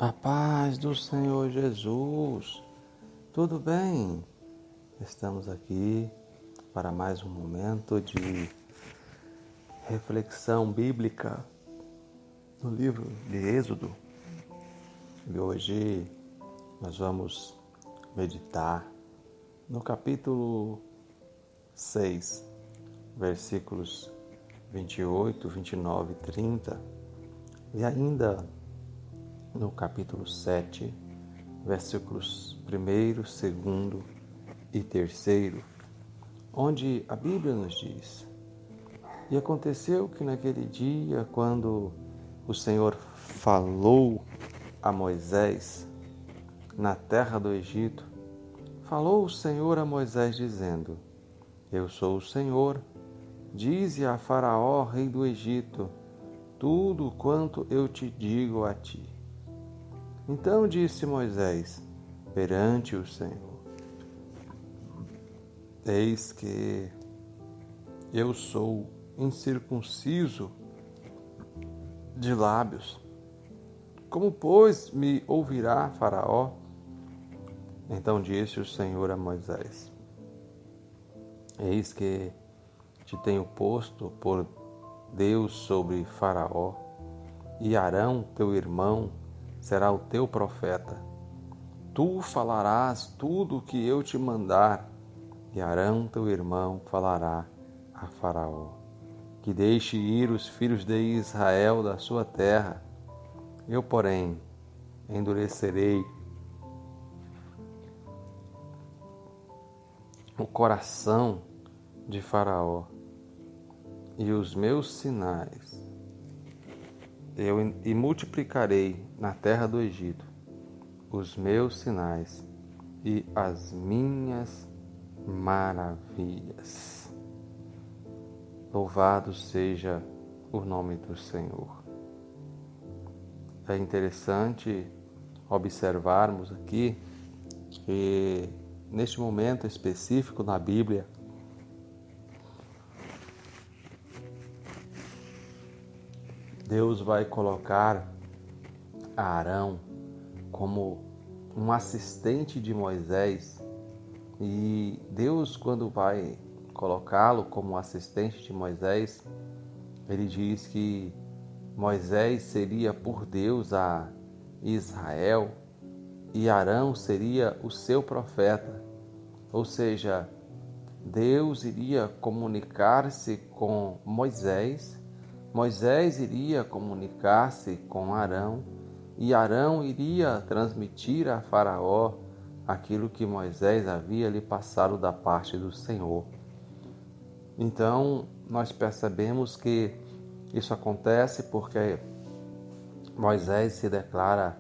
A paz do Senhor Jesus, tudo bem? Estamos aqui para mais um momento de reflexão bíblica no livro de Êxodo. E hoje nós vamos meditar no capítulo 6, versículos 28, 29 e 30, e ainda no capítulo 7, versículos 1º, 2º e 3º, onde a Bíblia nos diz: E aconteceu que naquele dia, quando o Senhor falou a Moisés na terra do Egito, falou o Senhor a Moisés dizendo: Eu sou o Senhor, dize a Faraó, rei do Egito, tudo quanto eu te digo a ti. Então disse Moisés perante o Senhor: Eis que eu sou incircunciso de lábios. Como, pois, me ouvirá Faraó? Então disse o Senhor a Moisés: Eis que te tenho posto por Deus sobre Faraó, e Arão, teu irmão, será o teu profeta. Tu falarás tudo o que eu te mandar, e Arão, teu irmão, falará a Faraó, que deixe ir os filhos de Israel da sua terra. Eu, porém, endurecerei o coração de Faraó, e os meus sinais e multiplicarei na terra do Egito os meus sinais e as minhas maravilhas. Louvado seja o nome do Senhor. É interessante observarmos aqui que neste momento específico na Bíblia, Deus vai colocar a Arão como um assistente de Moisés, e Deus, quando vai colocá-lo como assistente de Moisés, ele diz que Moisés seria por Deus a Israel e Arão seria o seu profeta. Ou seja, Deus iria comunicar-se com Moisés, Moisés iria comunicar-se com Arão, e Arão iria transmitir a Faraó aquilo que Moisés havia lhe passado da parte do Senhor. Então, nós percebemos que isso acontece porque Moisés se declara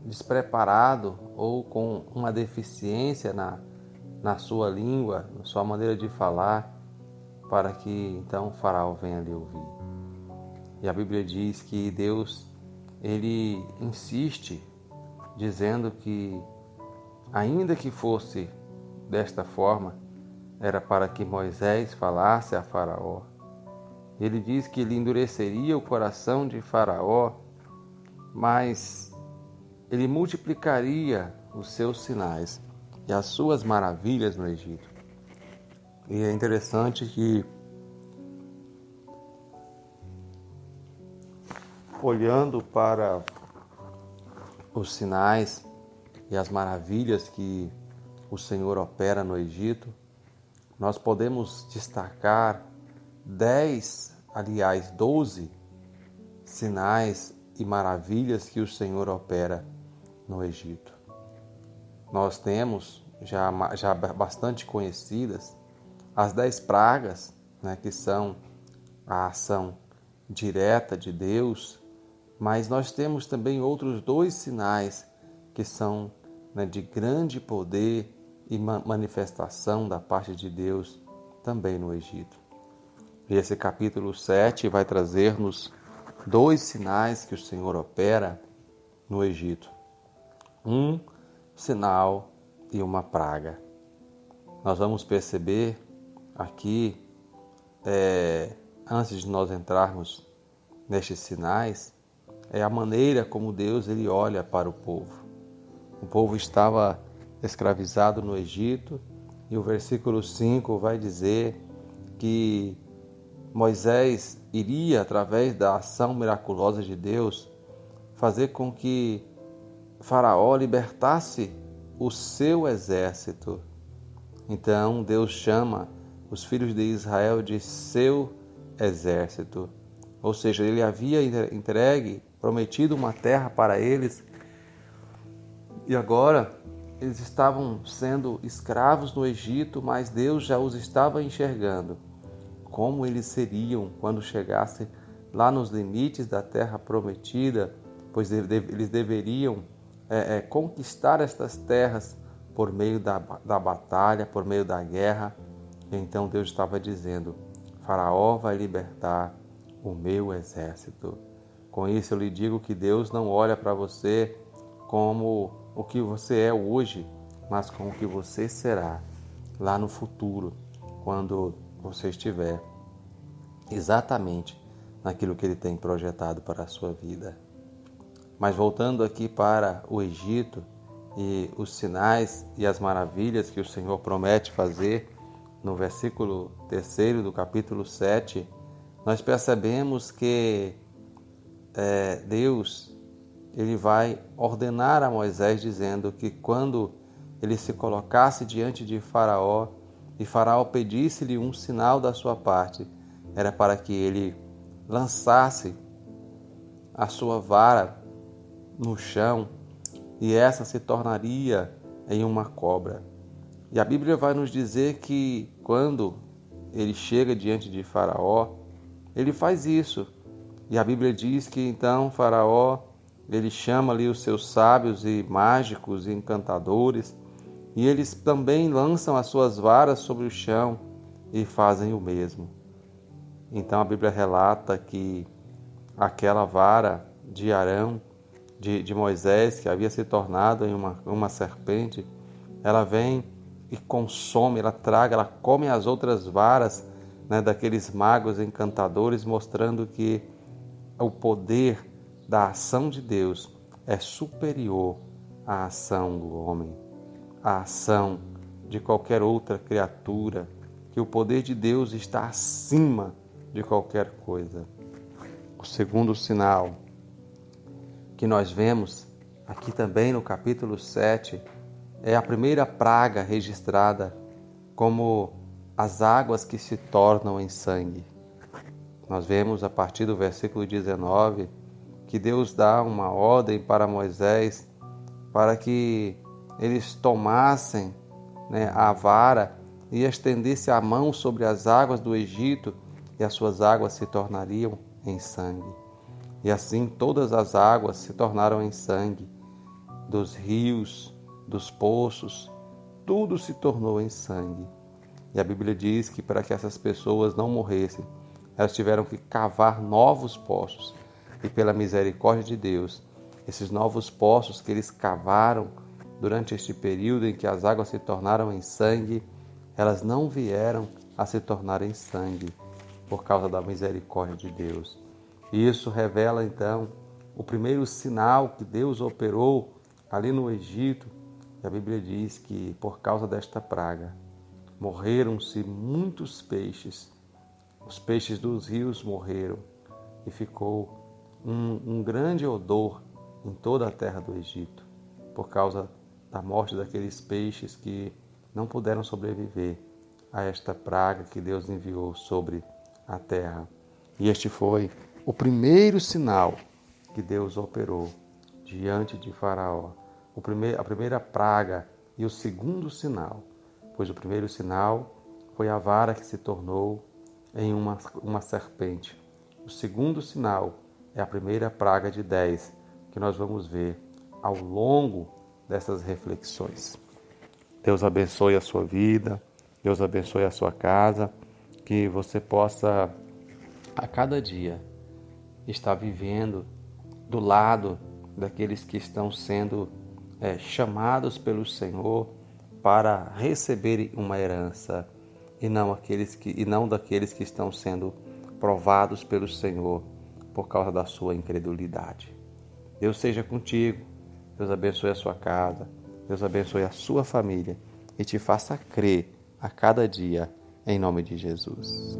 despreparado ou com uma deficiência na sua língua, na sua maneira de falar, para que então o Faraó venha lhe ouvir. E a Bíblia diz que Deus, ele insiste, dizendo que ainda que fosse desta forma, era para que Moisés falasse a Faraó. Ele diz que ele endureceria o coração de Faraó, mas ele multiplicaria os seus sinais e as suas maravilhas no Egito. E é interessante que, olhando para os sinais e as maravilhas que o Senhor opera no Egito, nós podemos destacar 12 sinais e maravilhas que o Senhor opera no Egito. Nós temos já bastante conhecidas as 10 pragas, que são a ação direta de Deus, mas nós temos também outros 2 sinais que são de grande poder e manifestação da parte de Deus também no Egito. E esse capítulo 7 vai trazer-nos 2 sinais que o Senhor opera no Egito. Um sinal e uma praga. Nós vamos perceber aqui, antes de nós entrarmos nestes sinais é a maneira como Deus ele olha para o povo. O povo estava escravizado no Egito e o versículo 5 vai dizer que Moisés iria, através da ação miraculosa de Deus, fazer com que Faraó libertasse o seu exército. Então Deus chama os filhos de Israel de seu exército. Ou seja, ele havia entregue, prometido uma terra para eles, e agora eles estavam sendo escravos no Egito, mas Deus já os estava enxergando como eles seriam quando chegassem lá nos limites da terra prometida, pois eles deveriam conquistar estas terras por meio da batalha, por meio da guerra. Então Deus estava dizendo: Faraó vai libertar o meu exército. Com isso eu lhe digo que Deus não olha para você como o que você é hoje, mas como o que você será lá no futuro, quando você estiver exatamente naquilo que Ele tem projetado para a sua vida. Mas voltando aqui para o Egito e os sinais e as maravilhas que o Senhor promete fazer, no versículo 3 do capítulo 7, nós percebemos que Deus ele vai ordenar a Moisés dizendo que quando ele se colocasse diante de Faraó e Faraó pedisse-lhe um sinal da sua parte, era para que ele lançasse a sua vara no chão e essa se tornaria em uma cobra. E a Bíblia vai nos dizer que quando ele chega diante de Faraó, ele faz isso. E a Bíblia diz que então Faraó, ele chama ali os seus sábios e mágicos e encantadores, e eles também lançam as suas varas sobre o chão e fazem o mesmo. Então a Bíblia relata que aquela vara de Arão, de Moisés, que havia se tornado em uma serpente, ela vem e consome, ela traga, ela come as outras varas, né, daqueles magos encantadores, mostrando que o poder da ação de Deus é superior à ação do homem, à ação de qualquer outra criatura, que o poder de Deus está acima de qualquer coisa. O segundo sinal que nós vemos aqui também no capítulo 7 é a primeira praga registrada como as águas que se tornam em sangue. Nós vemos a partir do versículo 19 que Deus dá uma ordem para Moisés para que eles tomassem, né, a vara e estendesse a mão sobre as águas do Egito e as suas águas se tornariam em sangue. E assim todas as águas se tornaram em sangue, dos rios, dos poços, tudo se tornou em sangue. E a Bíblia diz que para que essas pessoas não morressem, elas tiveram que cavar novos poços. E pela misericórdia de Deus, esses novos poços que eles cavaram durante este período em que as águas se tornaram em sangue, elas não vieram a se tornar em sangue por causa da misericórdia de Deus. E isso revela então o primeiro sinal que Deus operou ali no Egito. E a Bíblia diz que por causa desta praga morreram-se muitos peixes. Os peixes dos rios morreram e ficou um grande odor em toda a terra do Egito por causa da morte daqueles peixes que não puderam sobreviver a esta praga que Deus enviou sobre a terra. E este foi o primeiro sinal que Deus operou diante de Faraó. A primeira praga e o segundo sinal, pois o primeiro sinal foi a vara que se tornou em uma serpente. O segundo sinal é a primeira praga de 10, que nós vamos ver ao longo dessas reflexões. Deus abençoe a sua vida, Deus abençoe a sua casa, que você possa a cada dia estar vivendo do lado daqueles que estão sendo chamados pelo Senhor para receberem uma herança e não daqueles que estão sendo provados pelo Senhor por causa da sua incredulidade. Deus seja contigo, Deus abençoe a sua casa, Deus abençoe a sua família e te faça crer a cada dia, em nome de Jesus.